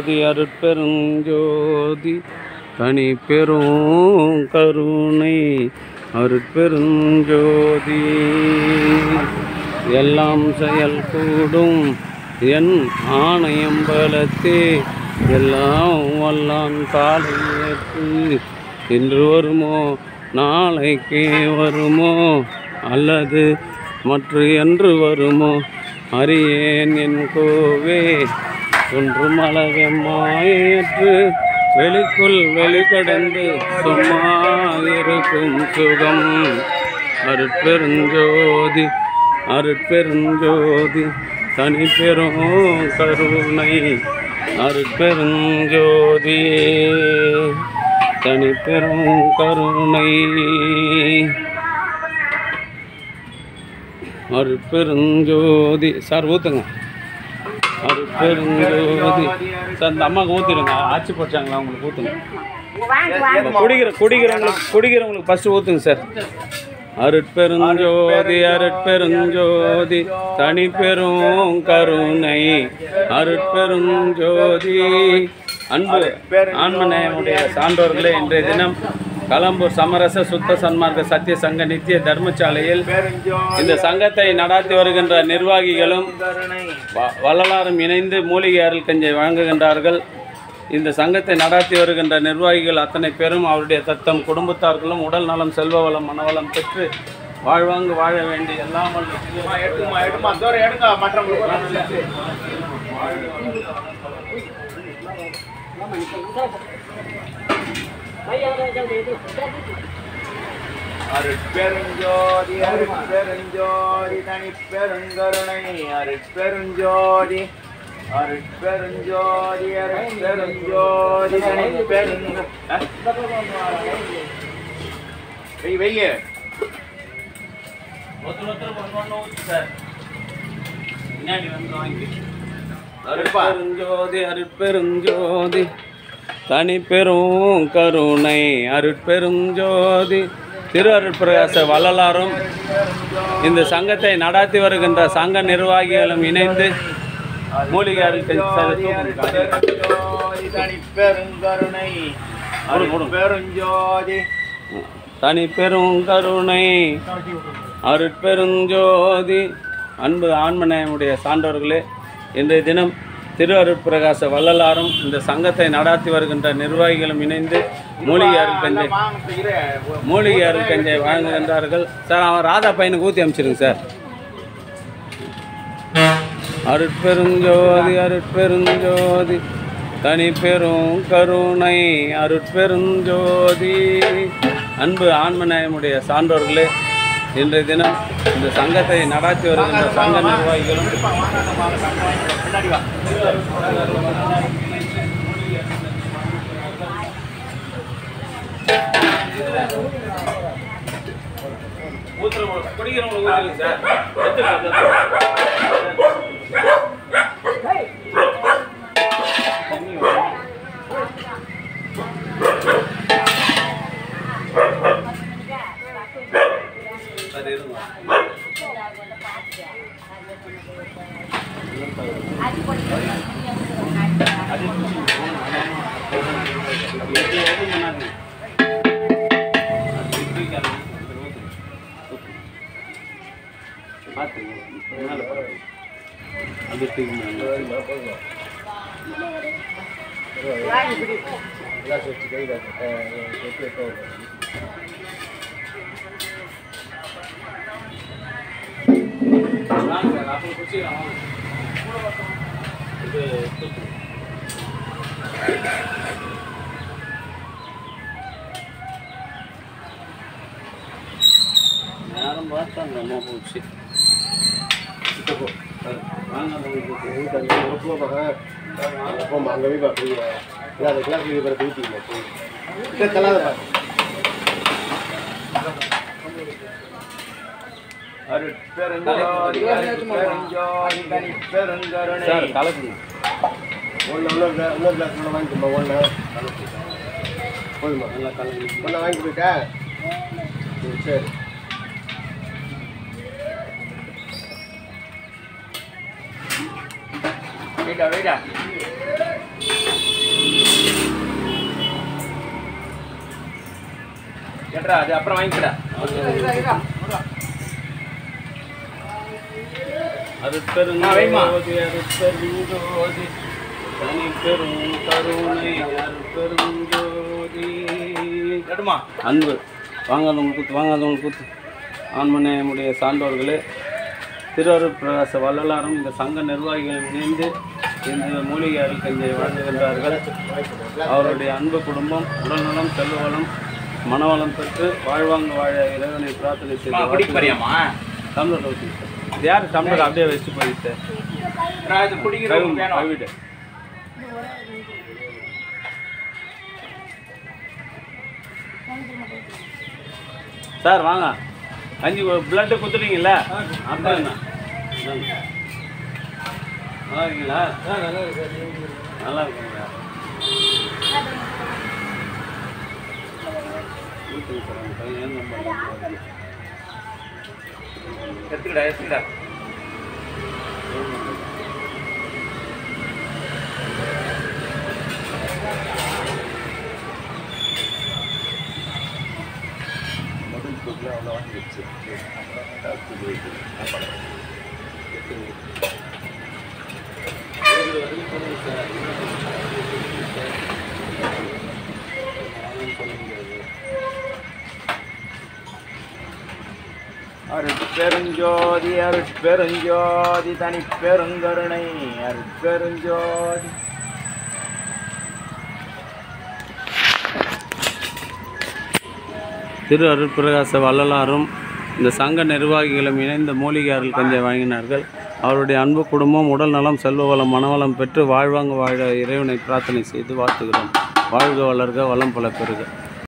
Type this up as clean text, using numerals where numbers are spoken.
அருட்பெருஞ்சோதி அருட்பெருஞ்சோதி தனி பெரும் கருணை அருட்பெருஞ்சோதி. எல்லாம் செயல் கூடும் என் ஆணையம்பலத்தே எல்லாம் வல்லான் காலை ஏற்று இன்று வருமோ நாளைக்கே வருமோ அல்லது மற்ற என்று வருமோ அறியேன் என் கோவே ஒன்றும் அழகமாயிற்று வெளிக்குள் வெளிக்கடந்து சும்மா இருக்கும் சுகம். அருட்பெருஞ்சோதி அருட்பெருஞ்சோதி தனி பெரும் கருணை அருட்பெருஞ்சோதி தனி பெரும் கருணை அருட்பெருஞ்சோதி. சார் ஊற்றுங்க. அருட்பெருஞ்சோதி சார் இந்த அம்மாவுக்கு ஊற்றிடுங்க. ஆட்சி போச்சாங்களா உங்களுக்கு ஊற்றுங்க. குடிக்கிறவங்களுக்கு ஃபஸ்ட்டு ஊற்றுங்க சார். அருட்பெருஞ்சோதி அருட்பெருஞ்சோதி தனி பெரும் கருணை அருட்பெருஞ்சோதி. அன்பு ஆன்மநேயமுடைய சான்றோர்களே, இன்றைய தினம் கலம்பூர் சமரச சுத்த சன்மார்க்க சத்திய சங்க நித்திய தர்மசாலையில் இந்த சங்கத்தை நடாத்தி வருகின்ற நிர்வாகிகளும் வள்ளலாரும் இணைந்து மூலிகை அருள் கஞ்சை வழங்குகின்றார்கள். இந்த சங்கத்தை நடாத்தி வருகின்ற நிர்வாகிகள் அத்தனை பேரும் அவருடைய தத்தம் குடும்பத்தார்களும் உடல் நலம் செல்வ வளம் மனவளம் பெற்று வாழ்வாங்கு வாழ வேண்டி எல்லாம் அருட்பெருஞ்சோதி அருட்பெருஞ்சோதி தனி பெருங்கருணை அருட்பெருஞ்சோதி அருட்பெருஞ்சோதி அருட்பெருஞ்சோதி தனி பெருங்க வெய்ய அருட்பெருஞ்சோதி அருட்பெருஞ்சோதி தனி பெரும் கருணை அருட்பெருஞ்சோதி. திரு அருட்பிரகாச வள்ளலாரும் இந்த சங்கத்தை நடாத்தி வருகின்ற சங்க நிர்வாகிகளும் இணைந்து மூலிகை அருள் தனி பெருங்கருணை அருட்பெருஞ்சோதி தனி பெருங்கருணை அருட்பெருஞ்சோதி. அன்பு ஆன்மநேயமுடைய சான்றோர்களே, இன்றைய தினம் திரு அருட்பிரகாச வள்ளலாரும் இந்த சங்கத்தை நடாத்தி வருகின்ற நிர்வாகிகளும் இணைந்து மூலிகை அருள் கஞ்சை வழங்குகின்றார்கள். சார் அவன் ராதா பையனுக்கு ஊற்றி அமைச்சிருங்க சார். அருட்பெருஞ்சோதி அருட்பெருஞ்சோதி தனி பெரும் கருணை அருட்பெருஞ்சோதி. அன்பு ஆன்மநேயமுடைய சான்றோர்களே, இன்றைய தினம் இந்த சங்கத்தை நடாத்தி வருகின்ற சங்க நிர்வாகிகளும் நேரம் பார்த்தா அந்த அம்மா போச்சு. அருட்பெருஞ்சோதி அருட்பெருஞ்சோதி தனி பெருங்கருணை சார் கலக்குங்க. இன்னொரு கிளாஸ் வாங்கிக்கோமா? போதுமா? நல்லா கலந்து ஒன்று வாங்கிட்டு போயிட்டா சரி. Đây đâu đấy à? கேட்டா அது அப்புறம் வாங்கிக்கடா. அருட்பெருஞ்சோதி அருட்பெருஞ்சோதி தனி பெரும் கருணை அருட்பெருஞ்சோதி. கேட்டுமா அன்பு வாங்காதவங்க கூத்து வாங்காதவங்க கூத்து. ஆன்மநேயமுடைய சான்றோர்களே, திருஅருட்பிரகாச வள்ளலாரும் இந்த சங்க நிர்வாகிகள் இணைந்து இந்த மூலிகை அருட்கஞ்சியை வழங்குகின்றார்கள். அவருடைய அன்பு குடும்பம் உடல்நலம் செல்வவளம் மனவளம் பெற்று வாழ்வாங்க வாழ இறைவனை பிரார்த்தனை செய்து பரியாமா டம்ளர் ஊற்றி யார் டம்ளர் அப்படியே வச்சு போயிட்டு கைவிட்டு சார் வாங்க. கஞ்சி பிளட்டு குத்துட்டீங்கல்ல, அப்புறம் என்ன நல்லா இருக்கீங்களா? நல்லா இருக்குங்களா? எடுத்துக்கடா எடுத்துக்கடா. அவ்வளோ வாங்கிடுச்சு. அருட்பெருஞ்சோதி அருட்பெருஞ்சோதி தனி பெருங்கருணை அருட்பெருஞ்சோதி. திரு அருட்பிரகாச வள்ளலாரும் இந்த சங்க நிர்வாகிகளும் இணைந்த மூலிகை அருட்கஞ்சியை வழங்கினார்கள். அவருடைய அன்பு குடும்பம் உடல் நலம் செல்வவளம் மனவளம் பெற்று வாழ்வாங்க வாழ இறைவனை பிரார்த்தனை செய்து வாழ்த்துகிறோம். வாழ்க வளர்க வளம் பல பெறுக.